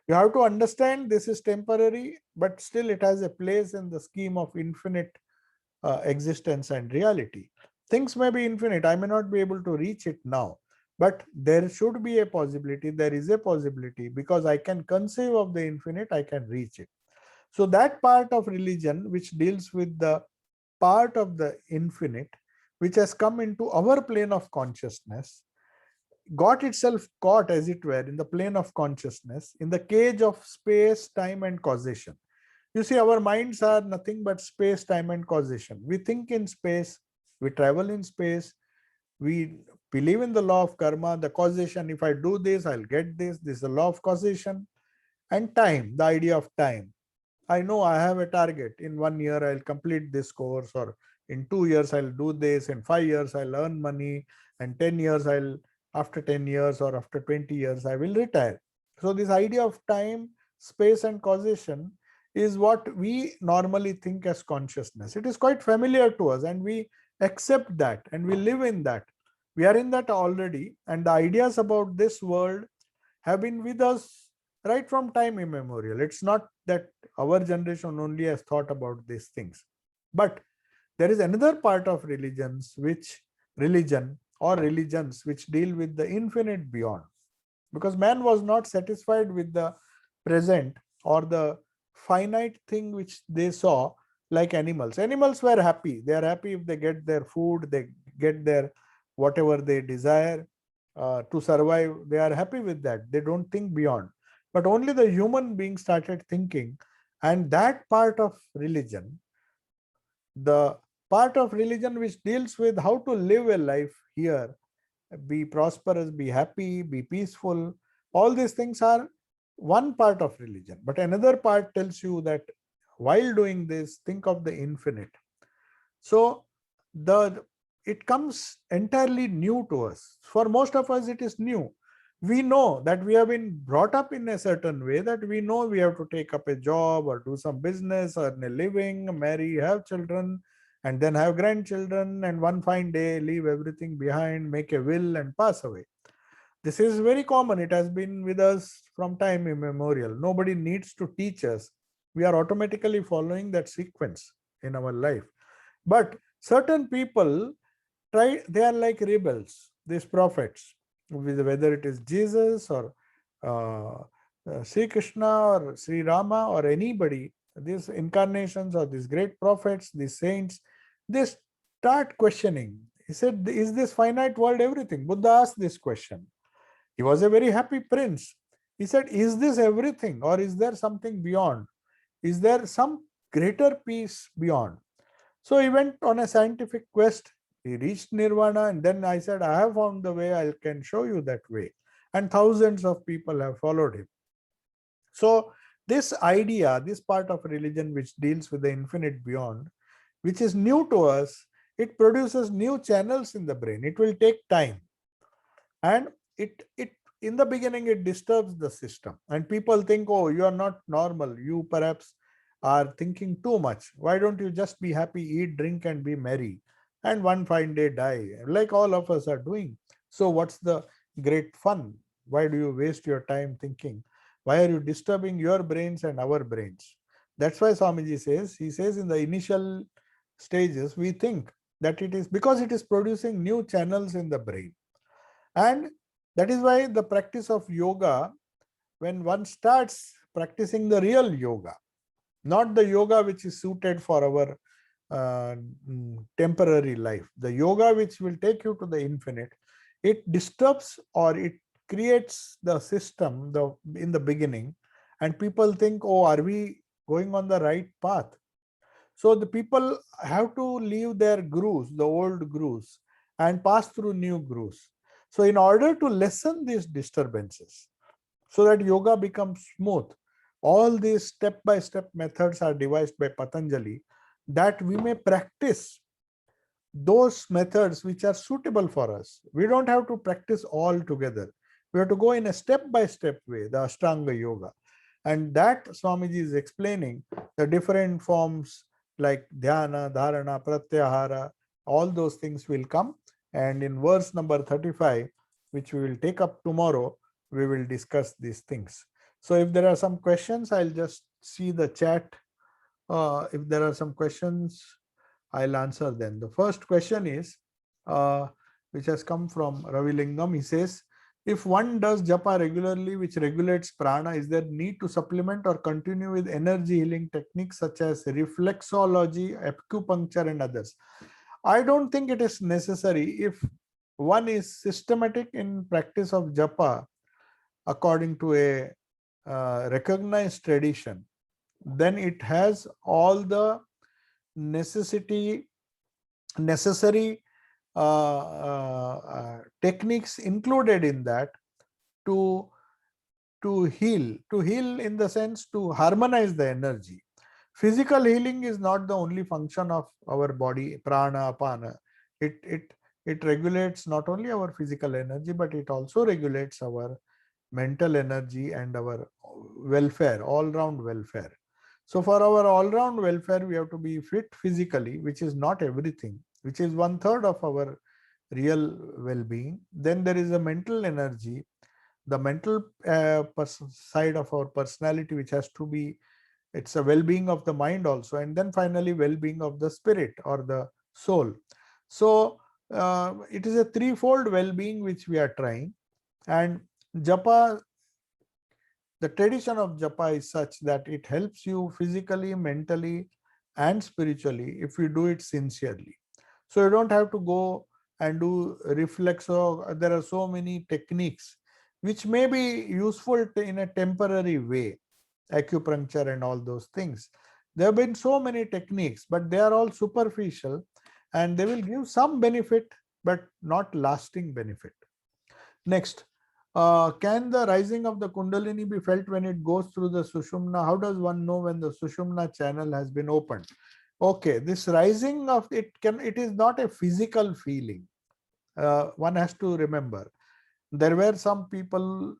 You have to understand this is temporary, but still it has a place in the scheme of infinite existence and reality. Things may be infinite. I may not be able to reach it now, but there should be a possibility. There is a possibility, because I can conceive of the infinite, I can reach it. So that part of religion which deals with the part of the infinite, which has come into our plane of consciousness, got itself caught, as it were, in the plane of consciousness, in the cage of space, time, and causation. You see, our minds are nothing but space, time, and causation. We think in space, we travel in space, we believe in the law of karma, the causation. If I do this, I'll get this. This is the law of causation. And time, the idea of time. I know I have a target. In 1 year, I'll complete this course, or in 2 years, I'll do this. In 5 years, I'll earn money. And 10 years, after 10 years or after 20 years, I will retire. So, this idea of time, space, and causation is what we normally think as consciousness. It is quite familiar to us, and we accept that and we live in that. We are in that already. And the ideas about this world have been with us right from time immemorial. It's not that our generation only has thought about these things. But there is another part of religion or religions which deal with the infinite beyond. Because man was not satisfied with the present or the finite thing which they saw, like animals. Animals were happy. They are happy if they get their food, they get their whatever they desire to survive. They are happy with that. They don't think beyond. But only the human being started thinking, and that part of religion, the part of religion which deals with how to live a life here, be prosperous, be happy, be peaceful, all these things are one part of religion. But another part tells you that while doing this, think of the infinite. So the it comes entirely new to us. For most of us, it is new. We know that we have been brought up in a certain way, that we know we have to take up a job or do some business, earn a living, marry, have children, and then have grandchildren, and one fine day leave everything behind, make a will, and pass away. This is very common. It has been with us from time immemorial. Nobody needs to teach us. We are automatically following that sequence in our life. But certain people they are like rebels, these prophets, whether it is Jesus or Sri Krishna or Sri Rama or anybody, these incarnations or these great prophets, these saints, they start questioning. He said, is this finite world everything? Buddha asked this question. He was a very happy prince. He said, is this everything, or is there something beyond? Is there some greater peace beyond? So he went on a scientific quest. He reached nirvana, and then I said, I have found the way, I can show you that way. And thousands of people have followed him. So this idea, this part of religion which deals with the infinite beyond, which is new to us, it produces new channels in the brain. It will take time. And it in the beginning, it disturbs the system. And people think, oh, you are not normal. You perhaps are thinking too much. Why don't you just be happy, eat, drink, and be merry? And one fine day die, like all of us are doing. So what's the great fun? Why do you waste your time thinking? Why are you disturbing your brains and our brains? That's why Swamiji says, he says in the initial stages, we think that it is because it is producing new channels in the brain. And that is why the practice of yoga, when one starts practicing the real yoga, not the yoga which is suited for our temporary life, the yoga which will take you to the infinite, it disturbs or it creates the system in the beginning, and people think, oh, are we going on the right path? So the people have to leave their grooves, the old grooves, and pass through new grooves. So in order to lessen these disturbances, so that yoga becomes smooth, all these step-by-step methods are devised by Patanjali, that we may practice those methods which are suitable for us. We don't have to practice all together. We have to go in a step-by-step way, the Ashtanga Yoga. And that Swamiji is explaining the different forms like dhyana, dharana, pratyahara, all those things will come. And in verse number 35, which we will take up tomorrow, we will discuss these things. So if there are some questions, I'll just see the chat. If there are some questions, I'll answer them. The first question is, which has come from Ravi Lingam. He says, if one does japa regularly, which regulates prana, is there need to supplement or continue with energy healing techniques such as reflexology, acupuncture, and others? I don't think it is necessary. If one is systematic in practice of japa according to a recognized tradition, then it has all the necessary techniques included in that to heal in the sense to harmonize the energy. Physical healing is not the only function of our body, prana, apana. It regulates not only our physical energy, but it also regulates our mental energy and our welfare, all-round welfare. So for our all-round welfare, we have to be fit physically, which is not everything, which is 1/3 of our real well-being. Then there is a mental energy, the mental side of our personality, which has to be, it's a well-being of the mind also, and then finally well-being of the spirit or the soul. So it is a threefold well-being which we are trying. And japa, the tradition of japa is such that it helps you physically, mentally, and spiritually if you do it sincerely. So you don't have to go and do reflexo. There are so many techniques which may be useful in a temporary way, acupuncture and all those things. There have been so many techniques, but they are all superficial and they will give some benefit, but not lasting benefit. Next, can the rising of the Kundalini be felt when it goes through the Sushumna? How does one know when the Sushumna channel has been opened? Okay, this rising of it is not a physical feeling. One has to remember. There were some people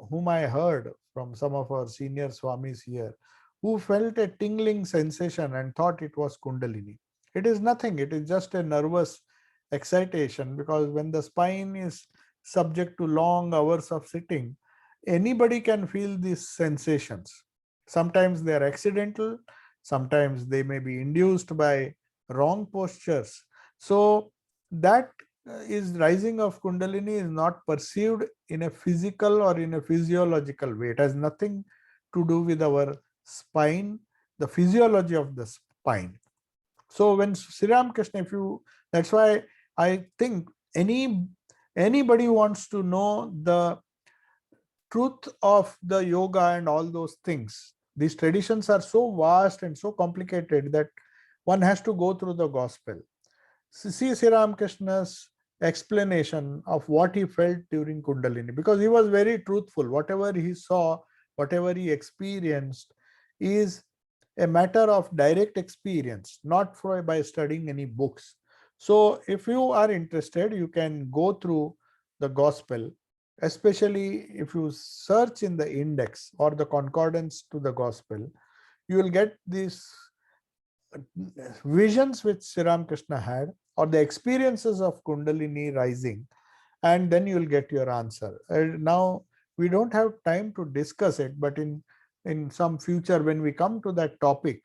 whom I heard from some of our senior Swamis here who felt a tingling sensation and thought it was Kundalini. It is nothing, it is just a nervous excitation, because when the spine is subject to long hours of sitting, anybody can feel these sensations. Sometimes they are accidental, sometimes they may be induced by wrong postures. So that is rising of Kundalini is not perceived in a physical or in a physiological way. It has nothing to do with our spine, the physiology of the spine. So when Sri Ramakrishna, that's why I think anybody wants to know the truth of the yoga and all those things, these traditions are so vast and so complicated that one has to go through the gospel. See Sri Ramakrishna's explanation of what he felt during Kundalini, because he was very truthful. Whatever he saw, whatever he experienced is a matter of direct experience, not by studying any books. So if you are interested, you can go through the gospel, especially if you search in the index or the concordance to the gospel, you will get these visions which Sri Ramakrishna had, or the experiences of Kundalini rising, and then you will get your answer. Now we don't have time to discuss it, but in some future when we come to that topic,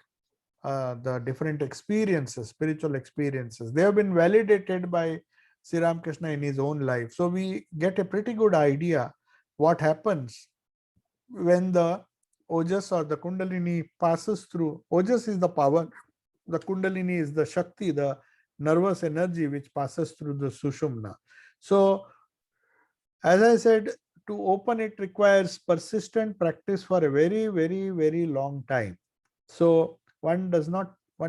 the different experiences, spiritual experiences, they have been validated by Sri Ramakrishna in his own life. So we get a pretty good idea what happens when the Ojas or the Kundalini passes through. Ojas is the power, the Kundalini is the Shakti, the nervous energy which passes through the Sushumna. So as I said, to open it requires persistent practice for a very, very, very long time. So one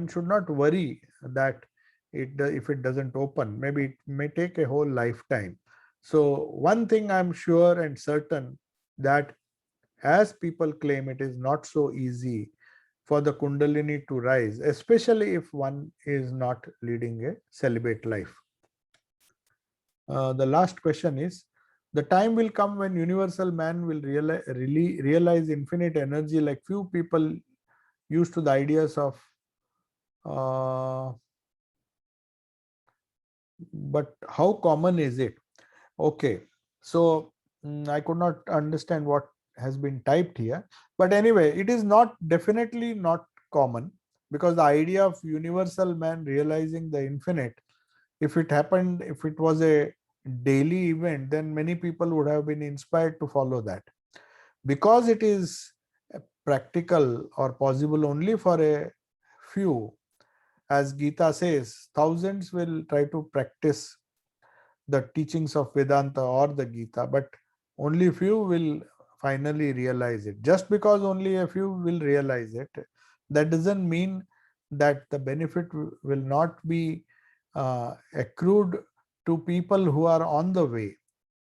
should not worry that if it doesn't open, maybe it may take a whole lifetime. So one thing I'm sure and certain, that as people claim, it is not so easy for the Kundalini to rise, especially if one is not leading a celibate life. The last question is, the time will come when universal man will realize infinite energy, like few people used to the ideas of but how common is it? Okay, so I could not understand what has been typed here, but anyway, it is not definitely not common, because the idea of universal man realizing the infinite, if it happened, if it was a daily event, then many people would have been inspired to follow that. Because it is practical or possible only for a few, as Gita says, thousands will try to practice the teachings of Vedanta or the Gita, but only few will finally realize it. Just because only a few will realize it, that doesn't mean that the benefit will not be accrued to people who are on the way.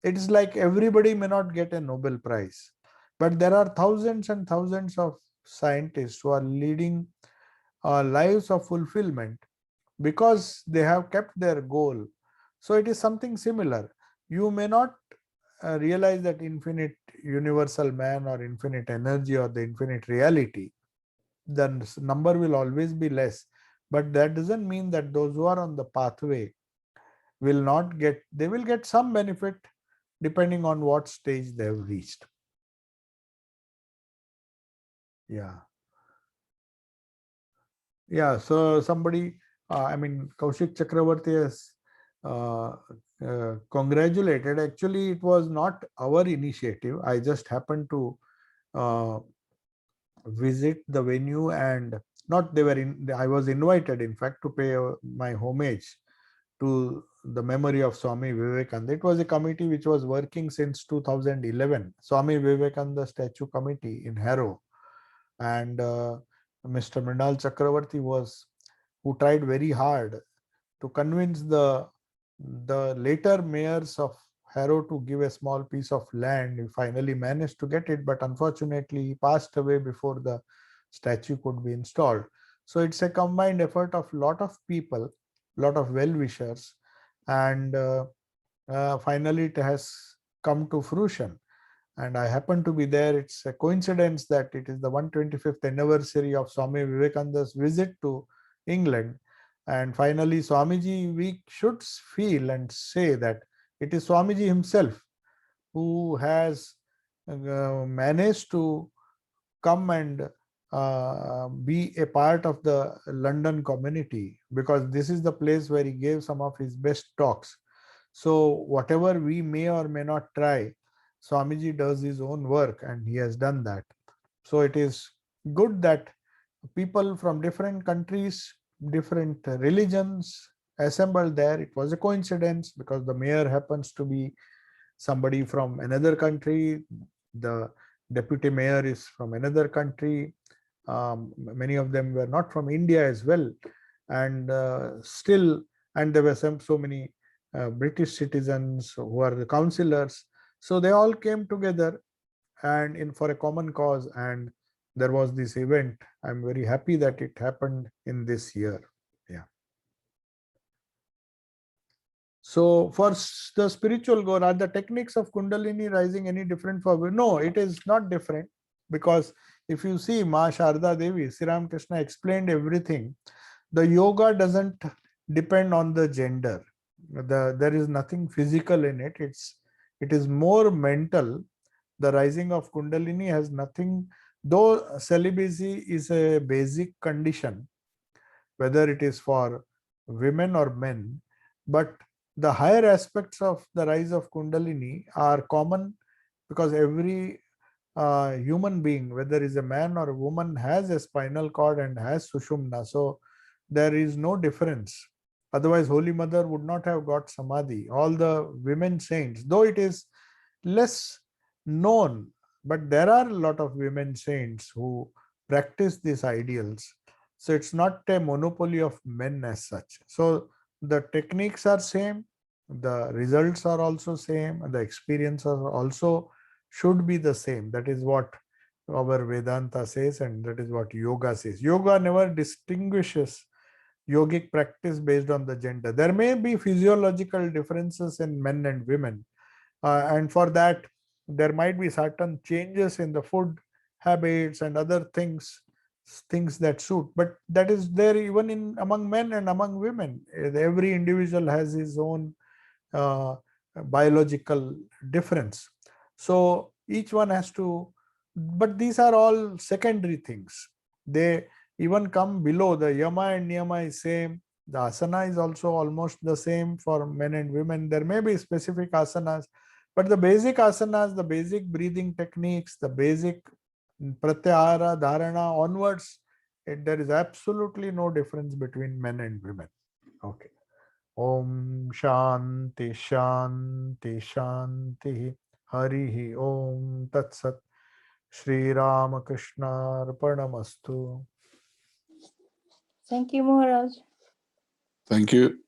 It's like everybody may not get a Nobel Prize, but there are thousands and thousands of scientists who are leading lives of fulfillment because they have kept their goal. So it is something similar. You may not realize that infinite universal man or infinite energy or the infinite reality, the number will always be less. But that doesn't mean that those who are on the pathway will not get, they will get some benefit depending on what stage they have reached. Yeah. Yeah. So somebody, Kaushik Chakravarti has uh, congratulated. Actually, it was not our initiative. I just happened to uh, visit the venue, and not they were in, I was invited, in fact, to pay my homage to the memory of Swami Vivekananda. It was a committee which was working since 2011, Swami Vivekananda Statue Committee in Harrow. And Mr. Mrinal Chakravarti was, who tried very hard to convince the later mayors of Harrow to give a small piece of land. He finally managed to get it, but unfortunately he passed away before the statue could be installed. So it's a combined effort of lot of people, lot of well-wishers, and finally it has come to fruition. And I happen to be there. It's a coincidence that it is the 125th anniversary of Swami Vivekananda's visit to England. And finally, Swamiji, we should feel and say that it is Swamiji himself who has managed to come and be a part of the London community, because this is the place where he gave some of his best talks. So whatever we may or may not try, Swamiji does his own work, and he has done that. So it is good that people from different countries, different religions assembled there. It was a coincidence because the mayor happens to be somebody from another country. The deputy mayor is from another country. Many of them were not from India as well. And still, and there were so many British citizens who are the councillors. So they all came together and in for a common cause, and there was this event. I'm very happy that it happened in this year. Yeah. So for the spiritual goal, are the techniques of Kundalini rising any different for women? No, it is not different, because if you see Ma Sharda Devi, Sri Ramakrishna explained everything. The yoga doesn't depend on the gender. There is nothing physical in it. It is more mental. The rising of Kundalini has nothing, though celibacy is a basic condition, whether it is for women or men, but the higher aspects of the rise of Kundalini are common, because every human being, whether is a man or a woman, has a spinal cord and has Sushumna. So there is no difference. Otherwise, Holy Mother would not have got Samadhi. All the women saints, though it is less known, but there are a lot of women saints who practice these ideals. So it's not a monopoly of men as such. So the techniques are same, the results are also same, and the experiences are also should be the same. That is what our Vedanta says, and that is what yoga says. Yoga never distinguishes yogic practice based on the gender. There may be physiological differences in men and women, and for that there might be certain changes in the food habits and other things things that suit, but that is there even in among men and among women. Every individual has his own biological difference. So each one has to, but these are all secondary things. They even come below. The yama and niyama is same. The asana is also almost the same for men and women. There may be specific asanas, but the basic asanas, the basic breathing techniques, the basic pratyahara, dharana onwards, there is absolutely no difference between men and women. Okay. Om Shanti Shanti Shanti Harihi Om Tat Sat. Shri Ramakrishna Arpanamastu. Thank you, Maharaj. Thank you.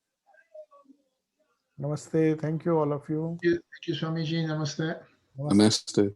Namaste. Thank you, all of you. Thank you, Swamiji. Namaste. Namaste. Namaste.